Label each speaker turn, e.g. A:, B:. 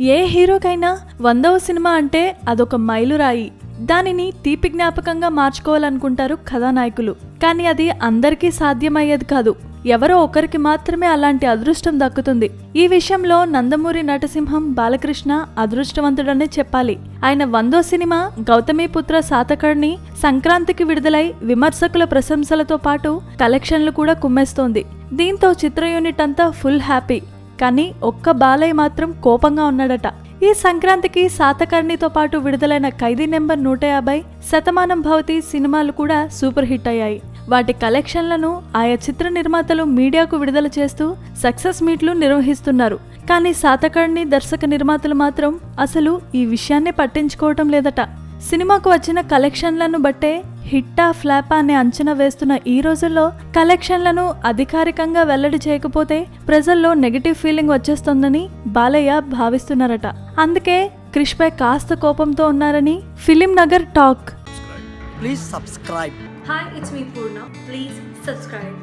A: ఏ హీరోకైనా 100వ cinema అంటే అదొక మైలురాయి. దానిని తీపి జ్ఞాపకంగా మార్చుకోవాలనుకుంటారు కథానాయకులు. కానీ అది అందరికీ సాధ్యమయ్యేది కాదు. ఎవరో ఒకరికి మాత్రమే అలాంటి అదృష్టం దక్కుతుంది. ఈ విషయంలో నందమూరి నటసింహం బాలకృష్ణ అదృష్టవంతుడనే చెప్పాలి. ఆయన 100వ సినిమా గౌతమిపుత్ర శాతకర్ణి సంక్రాంతికి విడుదలై విమర్శకుల ప్రశంసలతో పాటు కలెక్షన్లు కూడా కుమ్మేస్తోంది. దీంతో చిత్ర యూనిట్ అంతా ఫుల్ హ్యాపీ. కానీ ఒక్క బాలయ్య మాత్రం కోపంగా ఉన్నాడట. ఈ సంక్రాంతికి శాతకర్ణితో పాటు విడుదలైన ఖైదీ నెంబర్ 150, శతమానం భవతి సినిమాలు కూడా సూపర్ హిట్ అయ్యాయి. వాటి కలెక్షన్లను ఆయా చిత్ర నిర్మాతలు మీడియాకు విడుదల చేస్తూ సక్సెస్ మీట్లు నిర్వహిస్తున్నారు. కానీ శాతకర్ణి దర్శక నిర్మాతలు మాత్రం అసలు ఈ విషయాన్ని పట్టించుకోవటం లేదట. సినిమాకు వచ్చిన కలెక్షన్లను బట్టే హిట్టా ఫ్లాపా అనే అంచనా వేస్తున్న ఈ రోజుల్లో కలెక్షన్లను అధికారికంగా వెల్లడి చేయకపోతే ప్రజల్లో నెగటివ్ ఫీలింగ్ వచ్చేస్తోందని బాలయ్య భావిస్తున్నారట. అందుకే క్రిష్ పై కాస్త కోపంతో ఉన్నారని film Nagar talk.
B: Please subscribe.
C: Hi, it's me Purna. Please subscribe.